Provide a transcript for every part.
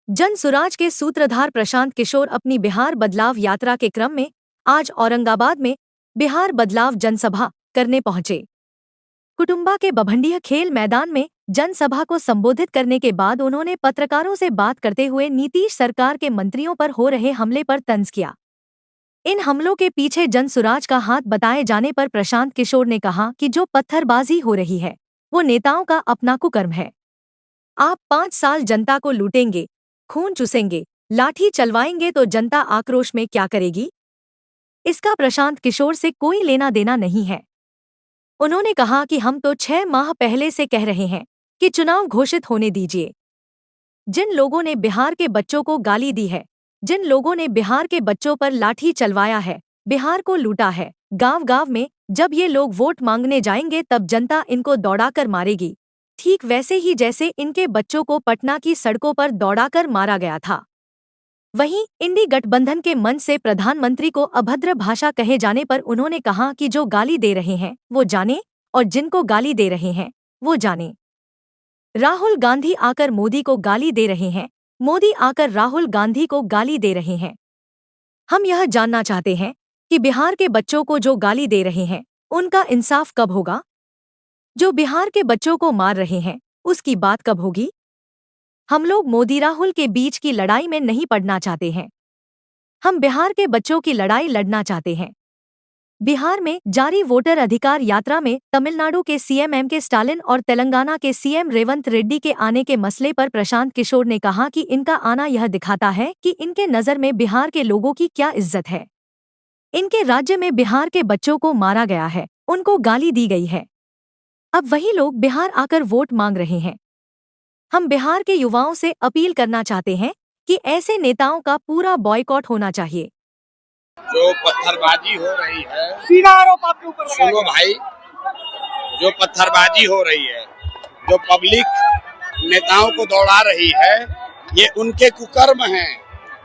जन सुराज के सूत्रधार प्रशांत किशोर अपनी बिहार बदलाव यात्रा के क्रम में आज औरंगाबाद में बिहार बदलाव जनसभा करने पहुंचे। कुटुंबा के बभंडिया खेल मैदान में जनसभा को संबोधित करने के बाद उन्होंने पत्रकारों से बात करते हुए नीतीश सरकार के मंत्रियों पर हो रहे हमले पर तंज किया। इन हमलों के पीछे जन सुराज का हाथ बताए जाने पर प्रशांत किशोर ने कहा कि जो पत्थरबाजी हो रही है वो नेताओं का अपना कुकर्म है। आप 5 साल जनता को लूटेंगे, खून चूसेंगे, लाठी चलवाएंगे तो जनता आक्रोश में क्या करेगी? इसका प्रशांत किशोर से कोई लेना देना नहीं है। उन्होंने कहा कि हम तो 6 माह पहले से कह रहे हैं कि चुनाव घोषित होने दीजिए। जिन लोगों ने बिहार के बच्चों को गाली दी है, जिन लोगों ने बिहार के बच्चों पर लाठी चलवाया है, बिहार को लूटा है, गांव-गांव में जब ये लोग वोट मांगने जाएंगे तब जनता इनको दौड़ाकर मारेगी, ठीक वैसे ही जैसे इनके बच्चों को पटना की सड़कों पर दौड़ाकर मारा गया था। वहीं इंडी गठबंधन के मंच से प्रधानमंत्री को अभद्र भाषा कहे जाने पर उन्होंने कहा कि जो गाली दे रहे हैं वो जाने और जिनको गाली दे रहे हैं वो जाने। राहुल गांधी आकर मोदी को गाली दे रहे हैं, मोदी आकर राहुल गांधी को गाली दे रहे हैं। हम यह जानना चाहते हैं कि बिहार के बच्चों को जो गाली दे रहे हैं उनका इंसाफ कब होगा? जो बिहार के बच्चों को मार रहे हैं उसकी बात कब होगी? हम लोग मोदी राहुल के बीच की लड़ाई में नहीं पड़ना चाहते हैं। हम बिहार के बच्चों की लड़ाई लड़ना चाहते हैं। बिहार में जारी वोटर अधिकार यात्रा में तमिलनाडु के सीएम एम.के. स्टालिन और तेलंगाना के सीएम रेवंत रेड्डी के आने के मसले पर प्रशांत किशोर ने कहा कि इनका आना यह दिखाता है कि इनके नज़र में बिहार के लोगों की क्या इज्जत है। इनके राज्य में बिहार के बच्चों को मारा गया है, उनको गाली दी गई है। अब वही लोग बिहार आकर वोट मांग रहे हैं। हम बिहार के युवाओं से अपील करना चाहते हैं कि ऐसे नेताओं का पूरा बॉयकॉट होना चाहिए। जो पत्थरबाजी हो रही है, सीधा आरोप आपके ऊपर लगाया सुनो भाई, जो पत्थरबाजी हो रही है, जो पब्लिक नेताओं को दौड़ा रही है, ये उनके कुकर्म है।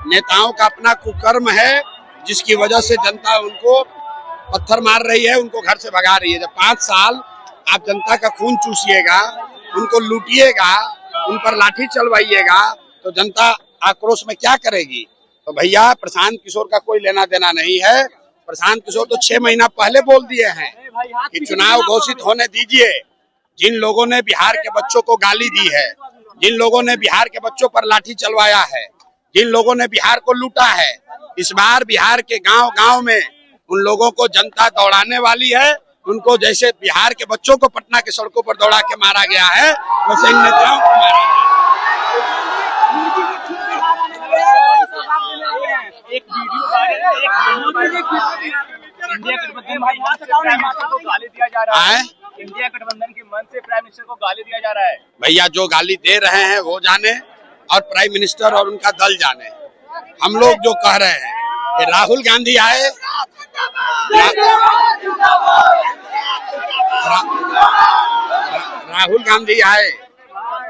नेताओं का अपना कुकर्म है जिसकी वजह से जनता उनको पत्थर मार रही है, उनको घर से भगा रही है। जब 5 साल आप जनता का खून चूसिएगा, उनको लूटिएगा, उन पर लाठी चलवाइएगा तो जनता आक्रोश में क्या करेगी? तो भैया प्रशांत किशोर का कोई लेना देना नहीं है। प्रशांत किशोर तो 6 महीना पहले बोल दिए हैं कि चुनाव घोषित होने दीजिए। जिन लोगों ने बिहार के बच्चों को गाली दी है, जिन लोगों ने बिहार के बच्चों पर लाठी चलवाया है, जिन लोगों ने बिहार को लूटा है, इस बार बिहार के गांव-गांव में उन लोगों को जनता दौड़ाने वाली है। उनको जैसे बिहार के बच्चों को पटना के सड़कों पर दौड़ा के मारा गया है, वैसे इन नेताओं को मारा है। एक इंडिया गठबंधन को गाली दिया जा रहा है। इंडिया गठबंधन के मंच से प्राइम मिनिस्टर को गाली दिया जा रहा है। भैया जो गाली दे रहे हैं वो जाने और प्राइम मिनिस्टर और उनका दल जाने। हम लोग जो कह रहे हैं कि राहुल गांधी आए,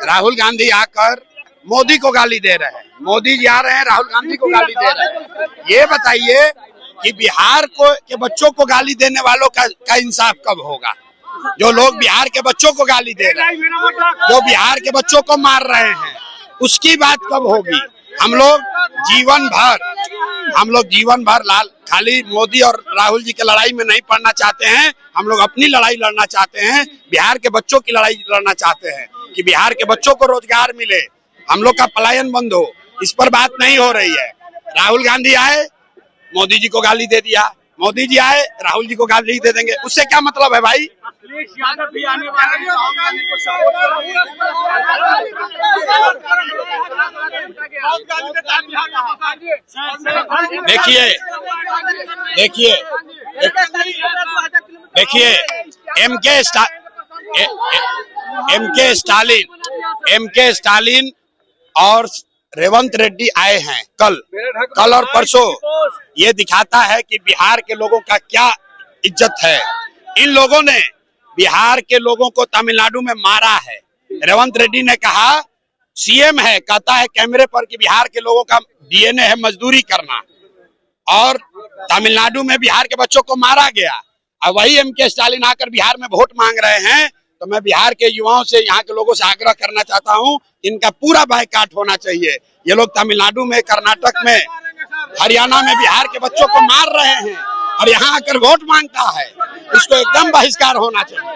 राहुल गांधी आकर मोदी को गाली दे रहे हैं। मोदी जी आ रहे हैं, राहुल गांधी को गाली दे रहे हैं। ये बताइए कि बिहार के बच्चों को गाली देने वालों का इंसाफ कब होगा? जो लोग बिहार के बच्चों को गाली दे रहे हैं, जो बिहार के बच्चों को मार रहे हैं, उसकी बात कब होगी? हम लोग जीवन भर खाली मोदी और राहुल जी के लड़ाई में नहीं पड़ना चाहते हैं। हम लोग अपनी लड़ाई लड़ना चाहते हैं, बिहार के बच्चों की लड़ाई लड़ना चाहते हैं कि बिहार के बच्चों को रोजगार मिले, हम लोग का पलायन बंद हो। इस पर बात नहीं हो रही है। राहुल गांधी आए, मोदी जी को गाली दे दिया, मोदी जी आए, राहुल जी को गाली दे देंगे, उससे क्या मतलब है भाई? देखिए एम.के. स्टालिन और रेवंत रेड्डी आए हैं कल और परसों। ये दिखाता है कि बिहार के लोगों का क्या इज्जत है। इन लोगों ने बिहार के लोगों को तमिलनाडु में मारा है। रेवंत रेड्डी ने कहा, सीएम है, कहता है कैमरे पर कि बिहार के लोगों का डीएनए है मजदूरी करना, और तमिलनाडु में बिहार के बच्चों को मारा गया। और वही एम.के. स्टालिन आकर बिहार में वोट मांग रहे हैं तो मैं बिहार के युवाओं से, यहाँ के लोगों से आग्रह करना चाहता हूँ, इनका पूरा बायकॉट होना चाहिए। ये लोग तमिलनाडु में, कर्नाटक में, हरियाणा में बिहार के बच्चों को मार रहे हैं और यहाँ आकर वोट मांगता है। इसको एकदम बहिष्कार होना चाहिए।